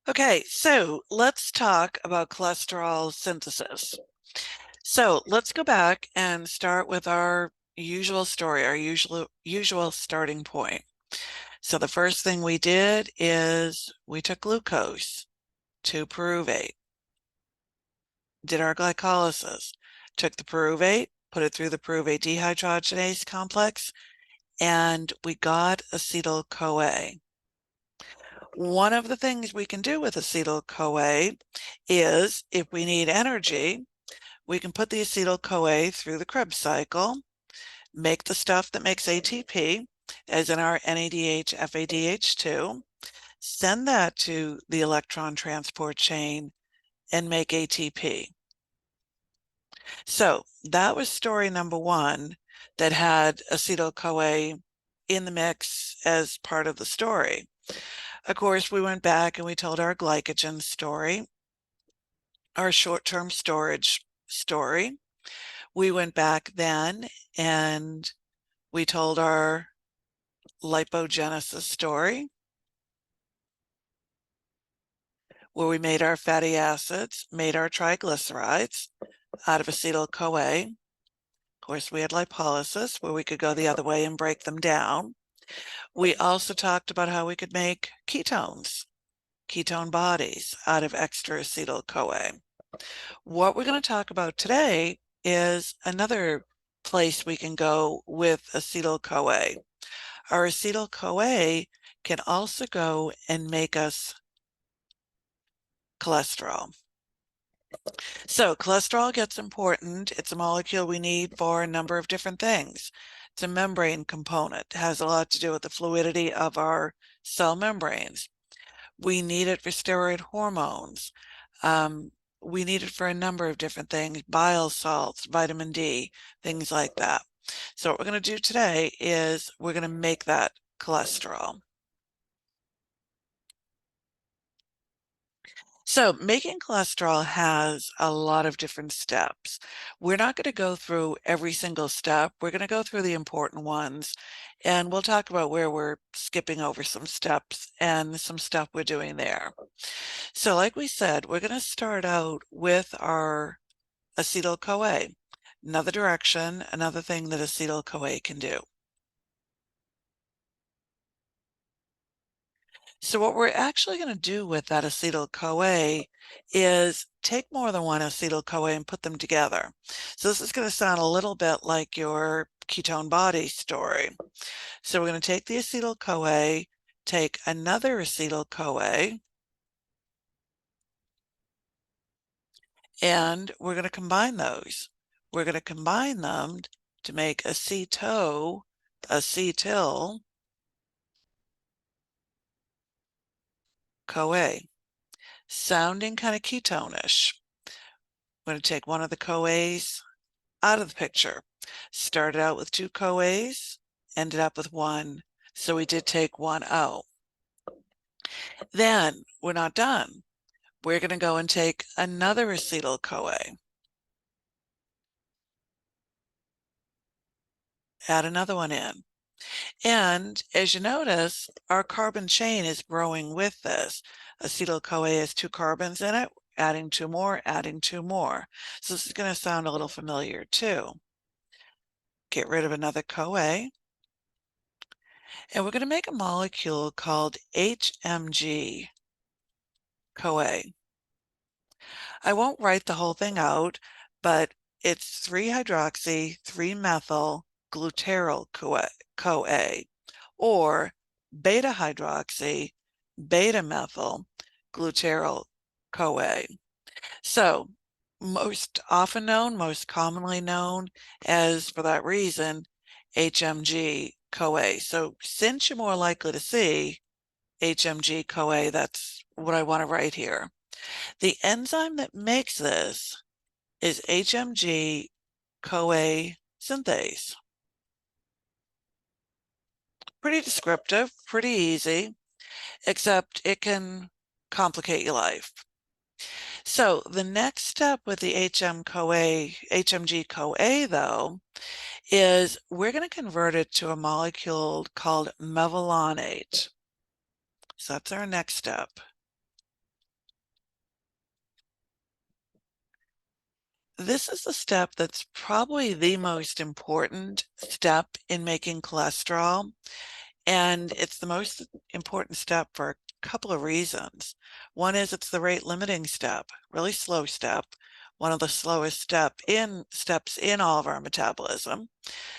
Okay, so let's talk about cholesterol synthesis. So let's go back and start with our usual story, our usual starting point. So the first thing we did is we took glucose to pyruvate, did our glycolysis, took the pyruvate, put it through the pyruvate dehydrogenase complex, and we got acetyl-CoA. One of the things we can do with acetyl-CoA is if we need energy, we can put the acetyl-CoA through the Krebs cycle, make the stuff that makes ATP, as in our NADH, FADH2, send that to the electron transport chain, and make ATP. So that was story number one that had acetyl-CoA in the mix as part of the story. Of course, we went back and we told our glycogen story, our short-term storage story. We went back then and we told our lipogenesis story, where we made our fatty acids, made our triglycerides out of acetyl-CoA. Of course, we had lipolysis, where we could go the other way and break them down. We also talked about how we could make ketones, ketone bodies, out of extra acetyl-CoA. What we're going to talk about today is another place we can go with acetyl-CoA. Our acetyl-CoA can also go and make us cholesterol. So cholesterol gets important. It's a molecule we need for a number of different things. It's a membrane component. It has a lot to do with the fluidity of our cell membranes. We need it for steroid hormones. We need it for a number of different things, bile salts, vitamin D, things like that. So what we're going to do today is we're going to make that cholesterol. So making cholesterol has a lot of different steps. We're not going to go through every single step. We're going to go through the important ones, and we'll talk about where we're skipping over some steps and some stuff we're doing there. So like we said, we're going to start out with our acetyl-CoA. Another direction, another thing that acetyl-CoA can do. So what we're actually going to do with that acetyl-CoA is take more than one acetyl-CoA and put them together. So this is going to sound a little bit like your ketone body story. So we're going to take the acetyl-CoA, take another acetyl-CoA, and we're going to combine those. We're going to combine them to make acetyl CoA, sounding kind of ketone-ish. I'm going to take one of the CoAs out of the picture. Started out with two CoAs, ended up with one, so we did take one out. Then we're not done. We're going to go and take another acetyl-CoA, add another one in. And as you notice, our carbon chain is growing with this. Acetyl-CoA has two carbons in it, adding two more, adding two more. So this is going to sound a little familiar too. Get rid of another CoA. And we're going to make a molecule called HMG-CoA. I won't write the whole thing out, but it's 3-hydroxy, 3-methyl gluteryl-CoA, or beta-hydroxy, beta-methyl gluteryl-CoA. So most often known, most commonly known as, for that reason, HMG-CoA. So since you're more likely to see HMG-CoA, that's what I want to write here. The enzyme that makes this is HMG-CoA synthase. Pretty descriptive, pretty easy, except it can complicate your life. So the next step with the HMG-CoA, though, is we're going to convert it to a molecule called mevalonate. So that's our next step. This is the step that's probably the most important step in making cholesterol, and it's the most important step for a couple of reasons. One is it's the rate limiting step, really slow step, one of the slowest steps in all of our metabolism.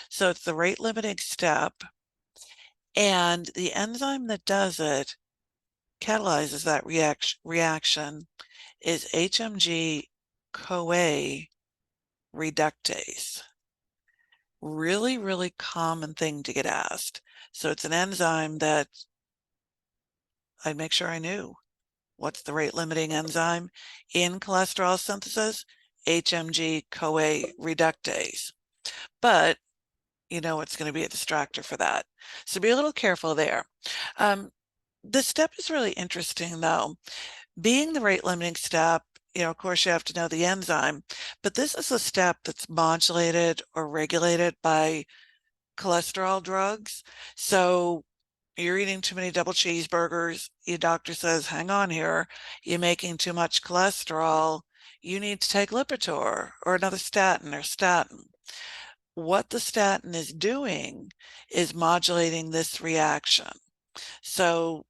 So it's the rate limiting step, and the enzyme that does it catalyzes that reaction is HMG-CoA reductase. Really, really common thing to get asked. So it's an enzyme that I'd make sure I knew. What's the rate limiting enzyme in cholesterol synthesis? HMG-CoA reductase. But you know it's going to be a distractor for that. So be a little careful there. This step is really interesting though. Being the rate limiting step, of course you have to know the enzyme, but this is a step that's modulated or regulated by cholesterol drugs. So you're eating too many double cheeseburgers, your doctor says, hang on here, you're making too much cholesterol, you need to take Lipitor or another statin or statin. What the statin is doing is modulating this reaction. So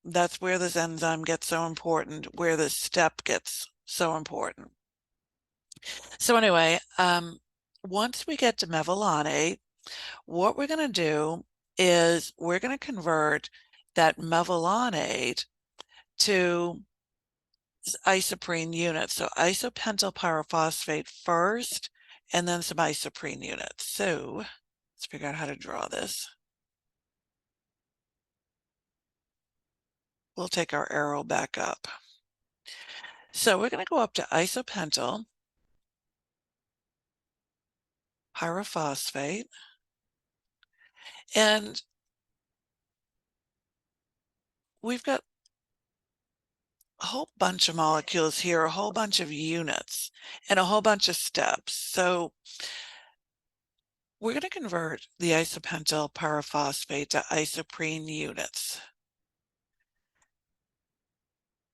that's where this enzyme gets so important, where this step gets so important. So anyway, once we get to mevalonate, what we're going to do is we're going to convert that mevalonate to isoprene units. So isopentyl pyrophosphate first, and then some isoprene units. So let's figure out how to draw this. We'll take our arrow back up. So we're going to go up to isopentyl pyrophosphate, and we've got a whole bunch of molecules here, a whole bunch of units, and a whole bunch of steps. So we're going to convert the isopentyl pyrophosphate to isoprene units.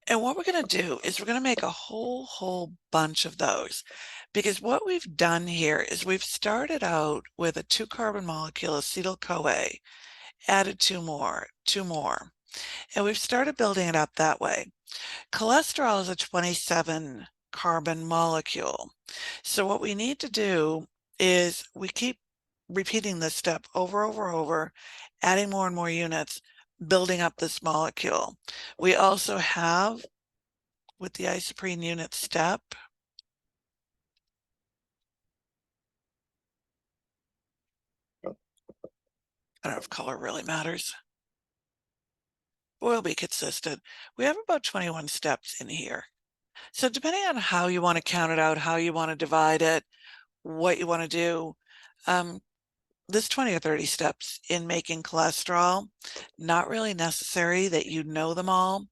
And what we're going to do is we're going to make a whole bunch of those, because what we've done here is we've started out with a 2-carbon molecule, acetyl-CoA, added two more, and we've started building it up that way. Cholesterol is a 27-carbon molecule. So what we need to do is we keep repeating this step over, adding more and more units, building up this molecule. We also have, with the isoprene unit step, I don't know if color really matters. We'll be consistent. We have about 21 steps in here. So depending on how you want to count it out, how you want to divide it, what you want to do, there's 20 or 30 steps in making cholesterol. Not really necessary that you know them all.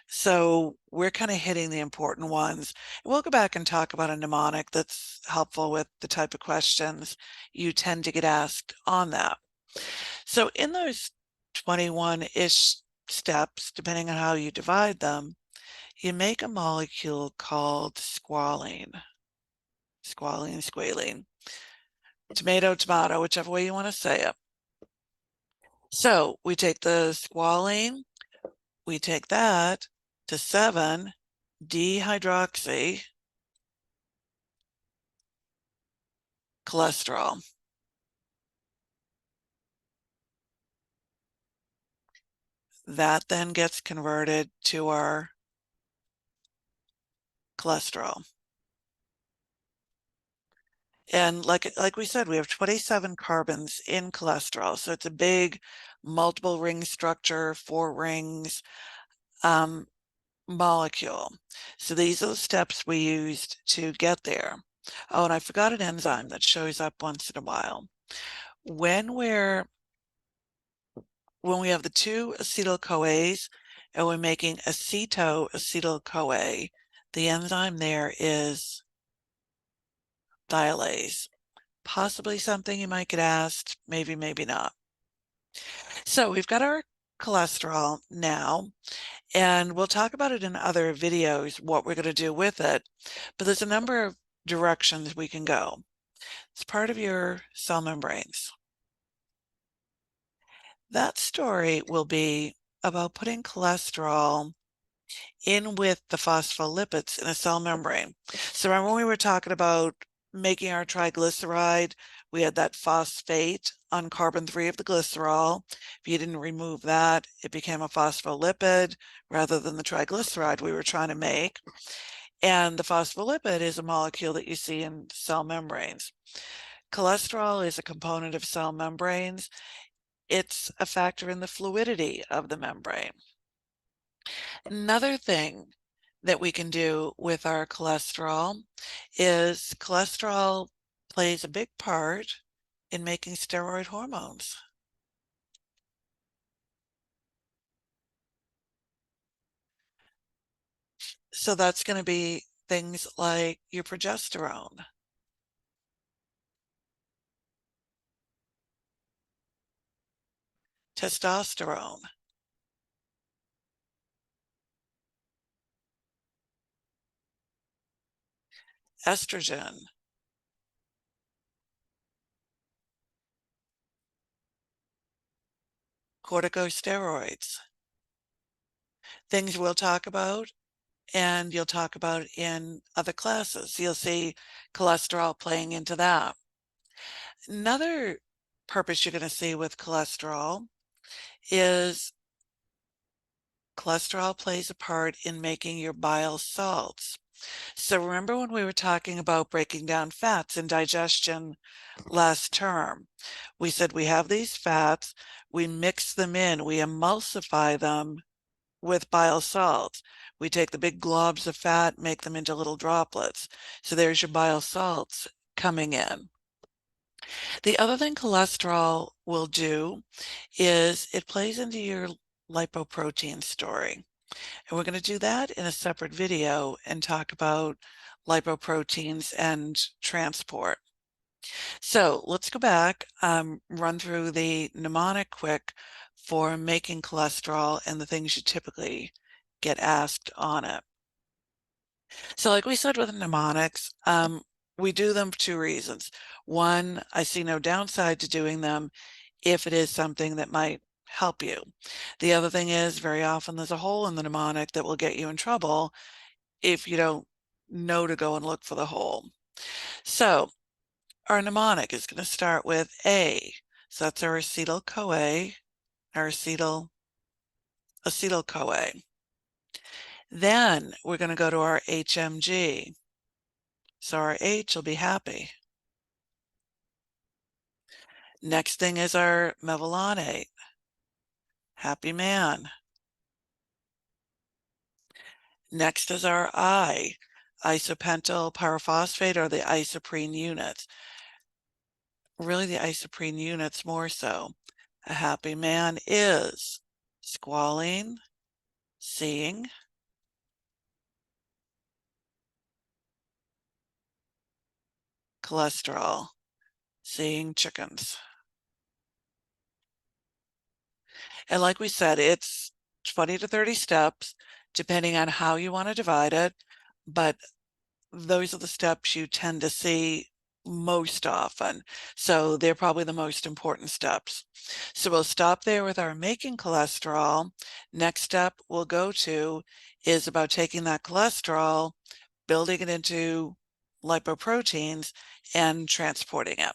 So we're kind of hitting the important ones. We'll go back and talk about a mnemonic that's helpful with the type of questions you tend to get asked on that. So in those 21-ish steps, depending on how you divide them, you make a molecule called squalene. Squalene. Tomato, whichever way you want to say it. So we take the squalene, we take that to 7-dehydroxy cholesterol. That then gets converted to our cholesterol. And like we said, we have 27 carbons in cholesterol. So it's a big multiple ring structure, 4 rings molecule. So these are the steps we used to get there. Oh, and I forgot an enzyme that shows up once in a while. When we have the 2 acetyl-CoAs and we're making acetoacetyl-CoA, the enzyme there is thiolase. Possibly something you might get asked, maybe not. So we've got our cholesterol now, and we'll talk about it in other videos, what we're going to do with it. But there's a number of directions we can go. It's part of your cell membranes. That story will be about putting cholesterol in with the phospholipids in a cell membrane. So remember when we were talking about making our triglyceride, we had that phosphate on carbon 3 of the glycerol. If you didn't remove that, it became a phospholipid rather than the triglyceride we were trying to make. And the phospholipid is a molecule that you see in cell membranes. Cholesterol is a component of cell membranes. It's a factor in the fluidity of the membrane. Another thing that we can do with our cholesterol is cholesterol plays a big part in making steroid hormones. So that's going to be things like your progesterone, testosterone, estrogen, corticosteroids, things we'll talk about and you'll talk about in other classes. You'll see cholesterol playing into that. Another purpose you're going to see with cholesterol is cholesterol plays a part in making your bile salts. So remember when we were talking about breaking down fats and digestion last term? We said we have these fats, we mix them in, we emulsify them with bile salts. We take the big globs of fat, make them into little droplets. So there's your bile salts coming in. The other thing cholesterol will do is it plays into your lipoprotein story. And we're going to do that in a separate video and talk about lipoproteins and transport. So let's go back, run through the mnemonic quick for making cholesterol and the things you typically get asked on it. So like we said with mnemonics, we do them for two reasons. One, I see no downside to doing them if it is something that might help you. The other thing is very often there's a hole in the mnemonic that will get you in trouble if you don't know to go and look for the hole. So our mnemonic is going to start with A. So that's our acetyl-CoA, our acetyl-CoA. Then we're going to go to our HMG. So our H will be happy. Next thing is our mevalonate, happy man. Next is our I, isopentyl pyrophosphate, or the isoprene units. Really the isoprene units more so. A happy man is squalene, seeing, cholesterol, seeing chickens. And like we said, it's 20 to 30 steps, depending on how you want to divide it. But those are the steps you tend to see most often. So they're probably the most important steps. So we'll stop there with our making cholesterol. Next step we'll go to is about taking that cholesterol, building it into lipoproteins, and transporting it.